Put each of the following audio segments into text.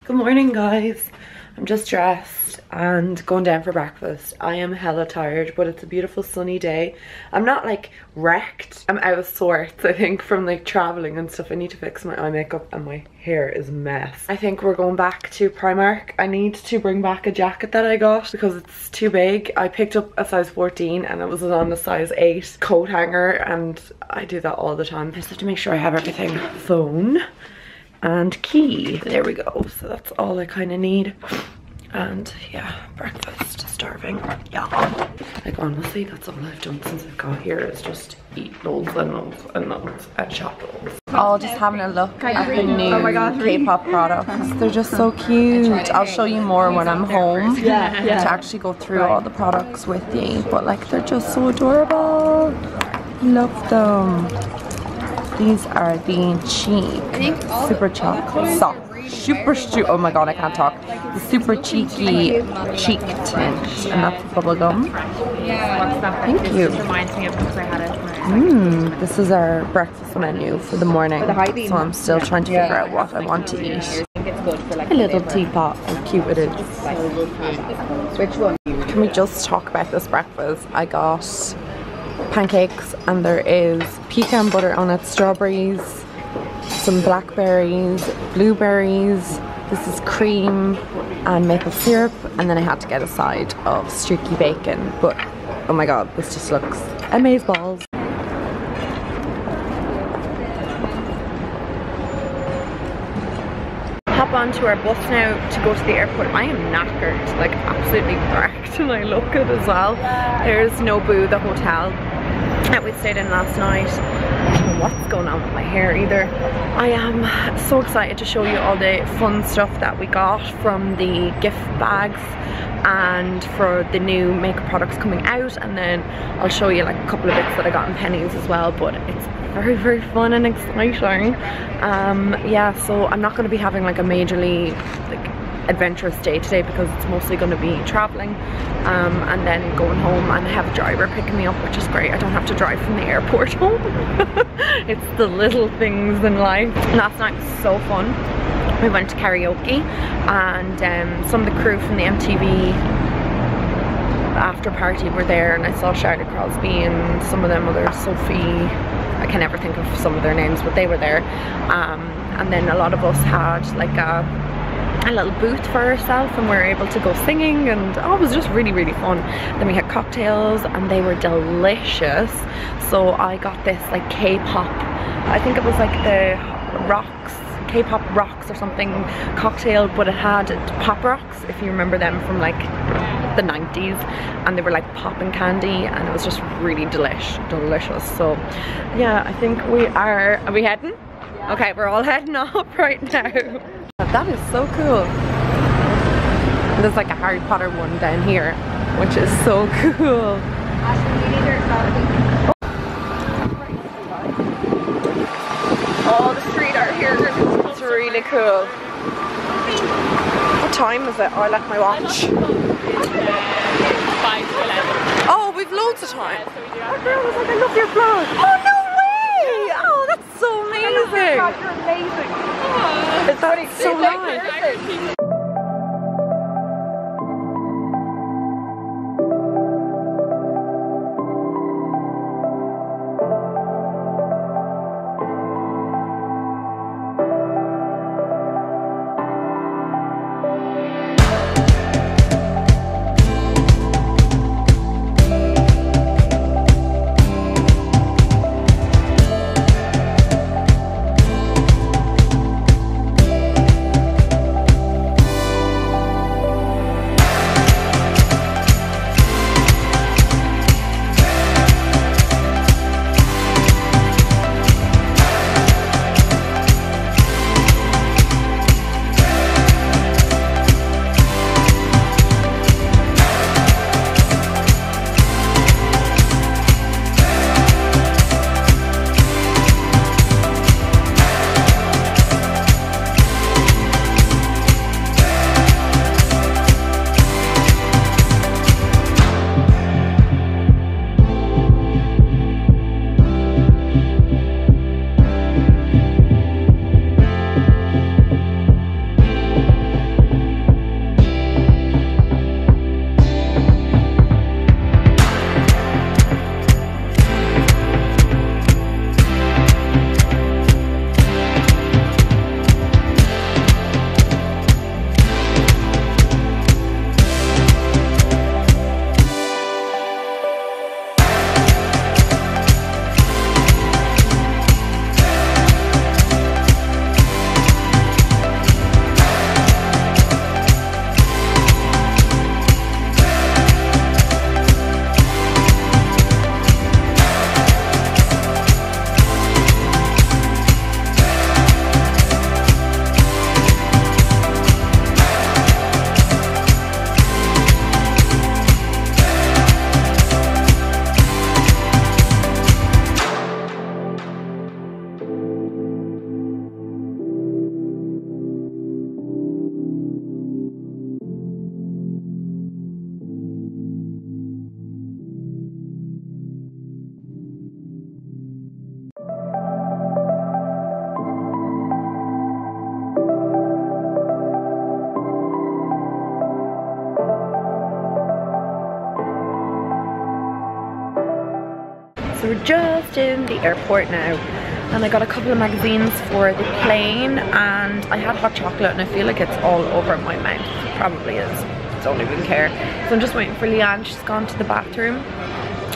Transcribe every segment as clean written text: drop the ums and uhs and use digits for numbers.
Good morning, guys. I'm just dressed and going down for breakfast. I am hella tired, but it's a beautiful sunny day. I'm not like wrecked. I'm out of sorts, I think, from like traveling and stuff. I need to fix my eye makeup and my hair is a mess. I think we're going back to Primark. I need to bring back a jacket that I got because it's too big. I picked up a size 14 and it was on a size 8 coat hanger, and I do that all the time. I just have to make sure I have everything. Phone and key. There we go. So that's all I kind of need. And yeah, breakfast. Starving. Yeah. Like honestly, that's all I've done since I got here is just eat loads and loads and loads at shop loads. Oh, just having a look at the new K-pop products. They're just so cute. I'll show you more when I'm home to actually go through all the products with you. But like, they're just so adorable. Love them. These are the GEEK Super Chocolate Soft. Oh my god, I can't talk. The super cheeky cheek tint, and that's bubble gum. Thank you. Reminds me of because I had it. This is our breakfast menu for the morning. So I'm still trying to figure out what I want to eat. A little teapot, how cute it is. Which one? Can we just talk about this breakfast? I got pancakes and there is pecan butter on it, strawberries, some blackberries, blueberries, this is cream and maple syrup, and then I had to get a side of streaky bacon. But oh my god, this just looks amazeballs. Hop onto our bus now to go to the airport. I am knackered, like absolutely wrecked, and I look it as well. There's Nobu, the hotel that we stayed in last night. I don't know what's going on with my hair either. I am so excited to show you all the fun stuff that we got from the gift bags and for the new makeup products coming out, and then I'll show you like a couple of bits that I got in Pennies as well. But it's very, very fun and exciting. Yeah, so I'm not going to be having like a majorly like adventurous day today because it's mostly going to be traveling and then going home, and I have a driver picking me up, which is great. I don't have to drive from the airport home. It's the little things in life. Last night was so fun. We went to karaoke, and some of the crew from the MTV after party were there, and I saw Charlotte Crosby and some of them others, Sophie, I can never think of some of their names, but they were there. And then a lot of us had like a little booth for ourselves, and we were able to go singing, and oh, it was just really, really fun. Then we had cocktails and they were delicious. So I got this like K-pop, I think it was like the rocks, K-pop rocks or something cocktail, but it had pop rocks, if you remember them from like the 90s, and they were like popping candy, and it was just really delicious. So yeah, I think are we heading? Okay, we're all heading up right now. That is so cool. There's like a Harry Potter one down here, which is so cool. Oh, the street art here, it's really cool. What time is it? Oh, I left my watch. 5 to 11. Oh, we've loads of time. Oh, girl was like, I love your vlog. Oh, no way! Oh, that's so amazing. Oh, you're amazing. That's so nice. So we're just in the airport now, and I got a couple of magazines for the plane, and I had hot chocolate and I feel like it's all over my mouth. It probably is. Don't even care. So I'm just waiting for Leanne. She's gone to the bathroom,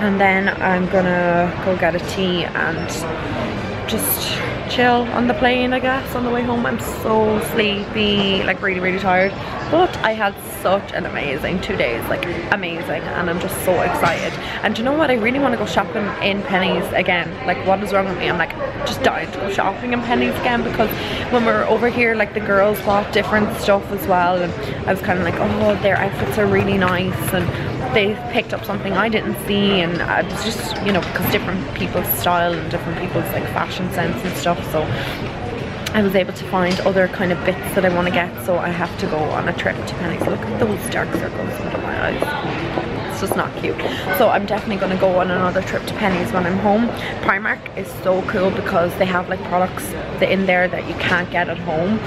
and then I'm gonna go get a tea and just chill on the plane, I guess, on the way home. I'm so sleepy, like really tired, but I had such an amazing 2 days, like amazing, and I'm just so excited. And do you know what, I really want to go shopping in Pennies again. Like, what is wrong with me? I'm like just dying to go shopping in Pennies again, because when we were over here, like, the girls bought different stuff as well, and I was kind of like, oh, their outfits are really nice, and they picked up something I didn't see, and I was just, you know, because different people's style and different people's like fashion sense and stuff, so I was able to find other kind of bits that I want to get. So I have to go on a trip to Pennies. Look at those dark circles under my eyes. It's just not cute. So I'm definitely going to go on another trip to Pennies when I'm home. Primark is so cool because they have like products in there that you can't get at home,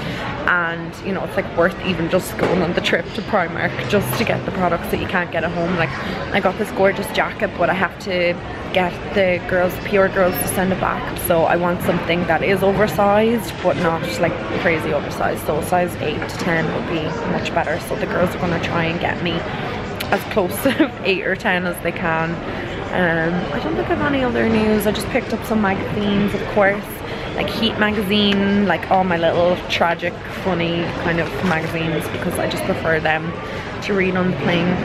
and you know, it's like worth even just going on the trip to Primark just to get the products that you can't get at home. Like, I got this gorgeous jacket, but I have to get the PR girls to send it back, so I want something that is oversized but not like crazy oversized. So size 8 to 10 would be much better, so the girls are going to try and get me as close to 8 or 10 as they can. I don't think I have any other news. I just picked up some magazines, of course, like Heat magazine, like all my little tragic funny kind of magazines, because I just prefer them to read on the plane.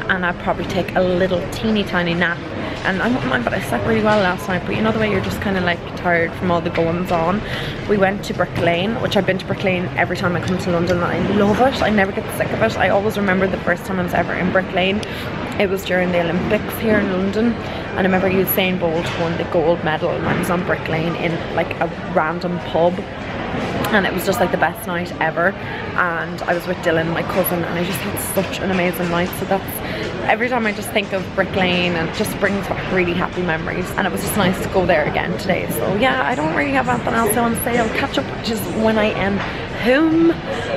And I'd probably take a little teeny tiny nap, and I wouldn't mind, but I slept really well last night. But you know the way you're just kind of like tired from all the goings on. We went to Brick Lane, which I've been to Brick Lane every time I come to London, and I love it. I never get sick of it. I always remember the first time I was ever in Brick Lane. It was during the Olympics here in London, and I remember Usain Bolt won the gold medal, and I was on Brick Lane in like a random pub, and it was just like the best night ever. And I was with Dylan, my cousin, and I just had such an amazing night. So that's, every time I just think of Brick Lane, and it just brings back really happy memories, and it was just nice to go there again today. So yeah, I don't really have anything else I want to say. I'll catch up just when I am home,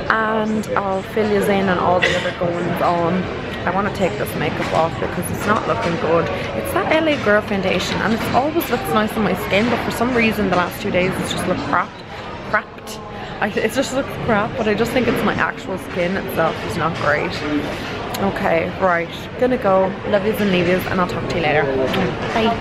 and I'll fill you in on all the other goings on. I want to take this makeup off because it's not looking good. It's that LA Girl foundation, and it always looks nice on my skin, but for some reason the last 2 days it's just looked crapped. It just looks crap, but I just think it's my actual skin itself is not great. Okay, right, gonna go. Love yous and leave yous, and I'll talk to you later. Bye.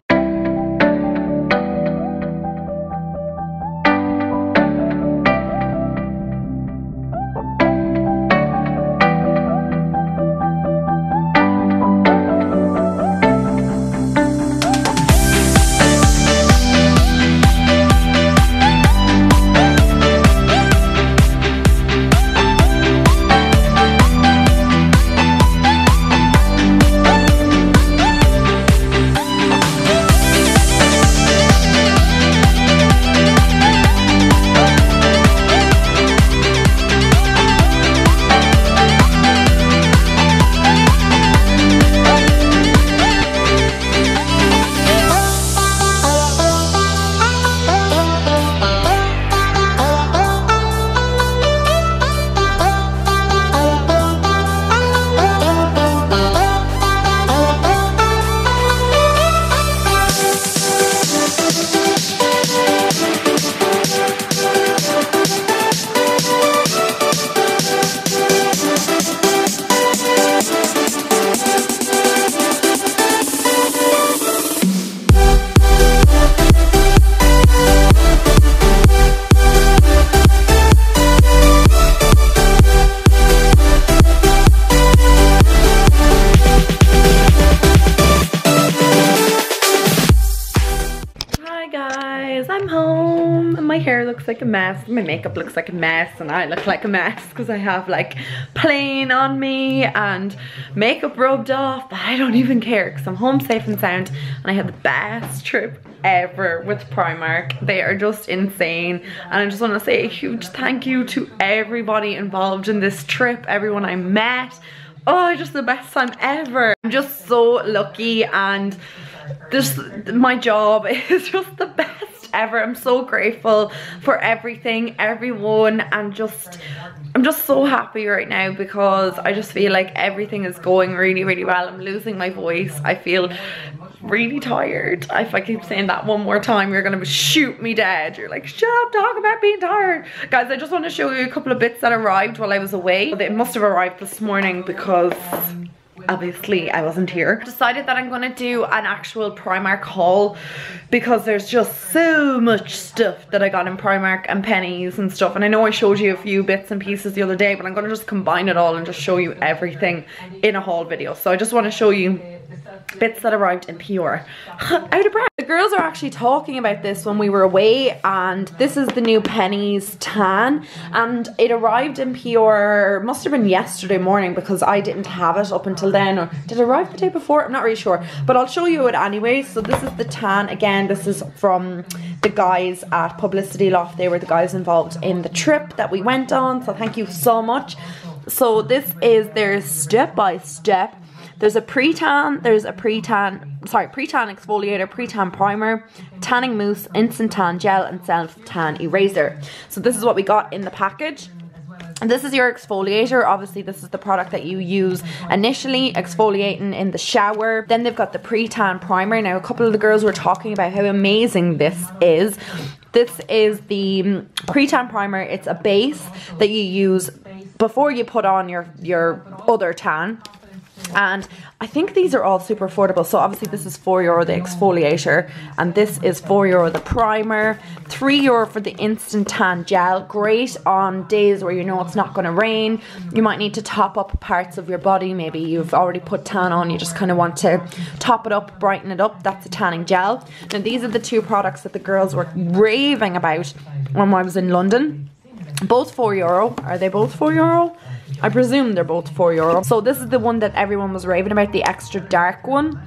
hair looks like a mess, my makeup looks like a mess, and I look like a mess because I have like plain on me and makeup rubbed off, but I don't even care because I'm home safe and sound and I had the best trip ever with Primark. They are just insane, and I just want to say a huge thank you to everybody involved in this trip, everyone I met. Oh, just the best time ever. I'm just so lucky, and this, my job is just the best ever. I'm so grateful for everything, everyone, and I'm just so happy right now because I just feel like everything is going really, really well. I'm losing my voice. I feel really tired. If I keep saying that one more time, you're gonna shoot me dead. You're like, shut up, talk about being tired. Guys, I just want to show you a couple of bits that arrived while I was away. It must have arrived this morning because obviously I wasn't here. Decided that I'm gonna do an actual Primark haul because there's just so much stuff that I got in Primark and pennies and stuff, and I know I showed you a few bits and pieces the other day, but I'm gonna just combine it all and just show you everything in a haul video. So I just want to show you bits that arrived in PR. Out of breath. The girls are actually talking about this when we were away, and this is the new pennies tan, and it arrived in PR, must have been yesterday morning because I didn't have it up until then, or did it arrive the day before? I'm not really sure, but I'll show you it anyway. So this is the tan. Again, this is from the guys at Publicity Loft. They were the guys involved in the trip that we went on, so thank you so much. So this is their step by step. There's a pre-tan, pre-tan exfoliator, pre-tan primer, tanning mousse, instant tan gel, and self-tan eraser. So this is what we got in the package. And this is your exfoliator. Obviously this is the product that you use initially, exfoliating in the shower. Then they've got the pre-tan primer. Now a couple of the girls were talking about how amazing this is. This is the pre-tan primer. It's a base that you use before you put on your other tan. And I think these are all super affordable. So obviously this is €4 the exfoliator, and this is €4 the primer, €3 for the instant tan gel. Great on days where you know it's not going to rain. You might need to top up parts of your body. Maybe you've already put tan on, you just kind of want to top it up, brighten it up. That's a tanning gel. Now these are the two products that the girls were raving about when I was in London. Both €4. Are they both €4? I presume they're both €4. So this is the one that everyone was raving about, the extra dark one.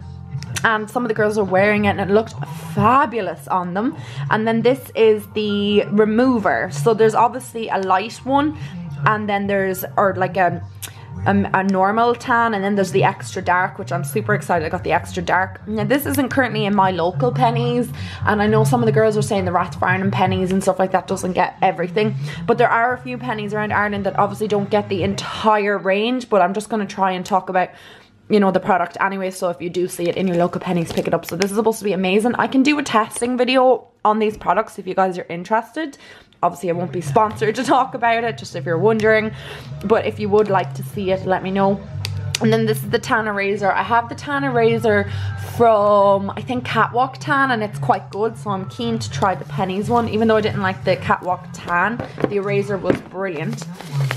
And some of the girls were wearing it and it looked fabulous on them. And then this is the remover. So there's obviously a light one, and then there's, or like a normal tan, and then there's the extra dark, which I'm super excited I got the extra dark. Now this isn't currently in my local pennies, and I know some of the girls were saying the Rathfarnham pennies and stuff like that doesn't get everything, but there are a few pennies around Ireland that obviously don't get the entire range. But I'm just going to try and talk about, you know, the product anyway, so if you do see it in your local pennies, pick it up. So this is supposed to be amazing. I can do a testing video on these products if you guys are interested. Obviously I won't be sponsored to talk about it, just if you're wondering, but if you would like to see it, let me know. And then this is the tan eraser. I have the tan eraser from, I think, Catwalk Tan, and it's quite good, so I'm keen to try the pennies one. Even though I didn't like the Catwalk Tan, the eraser was brilliant.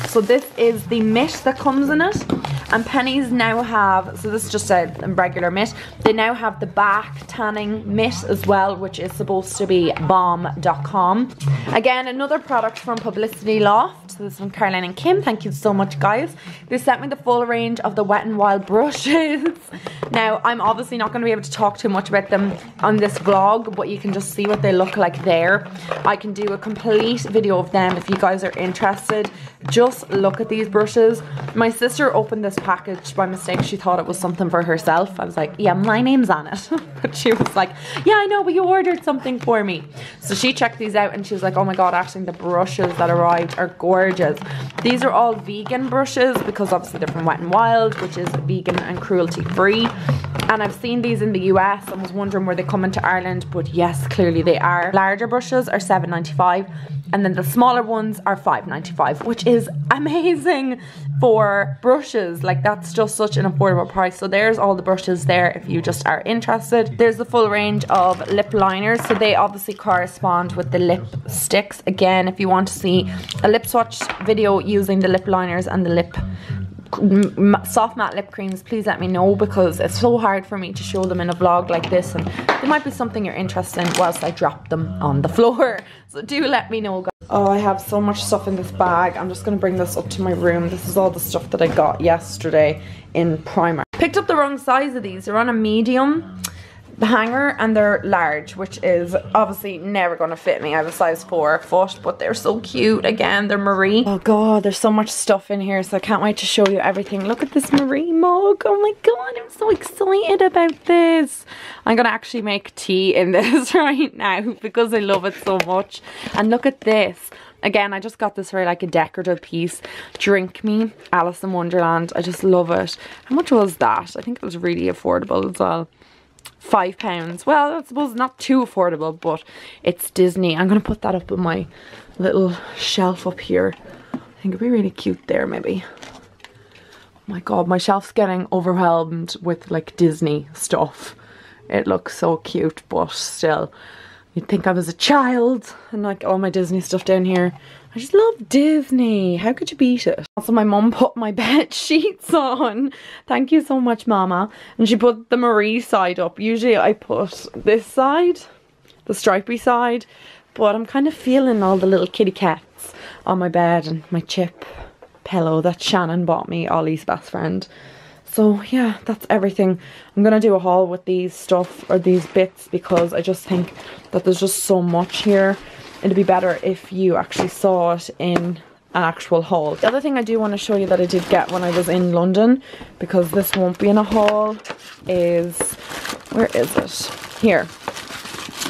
So this is the mitt that comes in it, and pennies now have, so this is just a regular mitt, they now have the back tanning mitt as well, which is supposed to be bomb.com. Again, another product from Publicity Loft. So this is from Caroline and Kim. Thank you so much, guys. They sent me the full range of the Wet n Wild brushes. Now I'm obviously not going to be able to talk too much about them on this vlog, but you can just see what they look like there. I can do a complete video of them if you guys are interested. Just look at these brushes. My sister opened this package by mistake. She thought it was something for herself. I was like, yeah, my name's on it. But she was like, yeah, I know, but you ordered something for me. So she checked these out and she was like, oh my god, actually the brushes that arrived are gorgeous. These are all vegan brushes because obviously they're from Wet n Wild, which is vegan and cruelty free. And I've seen these in the US and was wondering were they coming to Ireland, but yes, clearly they are. Larger brushes are $7.95 and then the smaller ones are $5.95, which is amazing for brushes. Like, that's just such an affordable price. So there's all the brushes there if you just are interested. There's the full range of lip liners, so they obviously correspond with the lipsticks. Again, if you want to see a lip swatch video using the lip liners and the lip soft matte lip creams, please let me know, because it's so hard for me to show them in a vlog like this, and there might be something you're interested in whilst I drop them on the floor. So do let me know, guys. Oh, I have so much stuff in this bag. I'm just going to bring this up to my room. This is all the stuff that I got yesterday in Primark. Picked up the wrong size of these. They're on a medium, the hanger, and they're large, which is obviously never going to fit me. I have a size 4 foot, but they're so cute. Again, they're Marie. Oh god, there's so much stuff in here, so I can't wait to show you everything. Look at this Marie mug. Oh my god, I'm so excited about this. I'm gonna actually make tea in this right now because I love it so much. And look at this. Again, I just got this for like a decorative piece. Drink Me, Alice in Wonderland. I just love it. How much was that? I think it was really affordable as well. £5. Well, I suppose not too affordable, but it's Disney. I'm gonna put that up on my little shelf up here. I think it'd be really cute there, maybe. Oh my god, my shelf's getting overwhelmed with like Disney stuff. It looks so cute, but still, you'd think I was a child and like all my Disney stuff down here. I just love Disney. How could you beat it? Also, my mum put my bed sheets on. Thank you so much, Mama. And she put the Marie side up. Usually I put this side, the stripy side, but I'm kind of feeling all the little kitty cats on my bed and my chip pillow that Shannon bought me, Ollie's best friend. So yeah, that's everything. I'm gonna do a haul with these stuff or these bits because I just think that there's just so much here. It'd be better if you actually saw it in an actual haul. The other thing I do want to show you that I did get when I was in London, because this won't be in a haul, is, where is it? Here.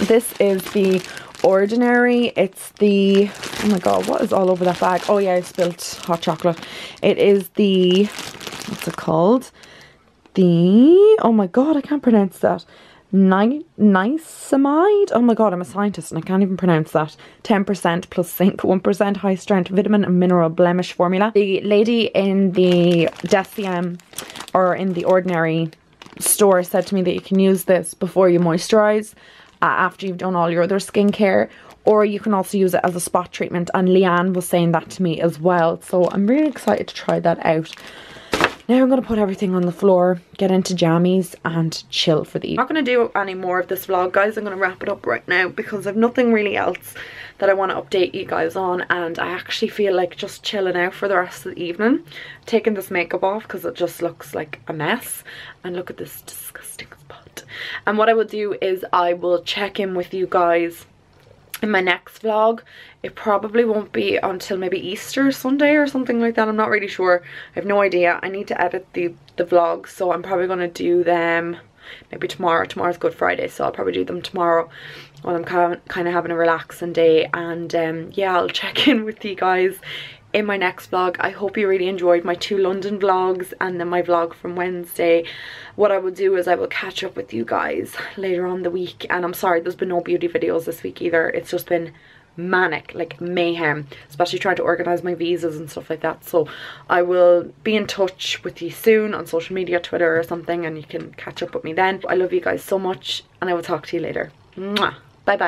This is the Ordinary. It's the, oh my god, what is all over that bag? Oh yeah, I spilt hot chocolate. It is the, what's it called? The, oh my god, I can't pronounce that. Niacinamide. Oh my god, I'm a scientist and I can't even pronounce that. 10% plus zinc, 1% high strength vitamin and mineral blemish formula. The lady in the DCM or in the Ordinary store said to me that you can use this before you moisturize, after you've done all your other skincare, or you can also use it as a spot treatment, and Leanne was saying that to me as well, so I'm really excited to try that out. Now I'm going to put everything on the floor, get into jammies and chill for the evening. I'm not going to do any more of this vlog, guys. I'm going to wrap it up right now because I've nothing really else that I want to update you guys on, and I actually feel like just chilling out for the rest of the evening. Taking this makeup off because it just looks like a mess, and look at this disgusting spot. And what I will do is I will check in with you guys in my next vlog. It probably won't be until maybe Easter Sunday or something like that. I'm not really sure. I have no idea. I need to edit the vlogs, so I'm probably going to do them maybe tomorrow. Tomorrow's Good Friday, so I'll probably do them tomorrow when I'm kind of having a relaxing day. And yeah, I'll check in with you guys in my next vlog. I hope you really enjoyed my 2 London vlogs and then my vlog from Wednesday. What I will do is I will catch up with you guys later on the week, and I'm sorry there's been no beauty videos this week either. It's just been manic, like mayhem, especially trying to organize my visas and stuff like that. So I will be in touch with you soon on social media, Twitter or something, and you can catch up with me then. I love you guys so much and I will talk to you later. Mwah.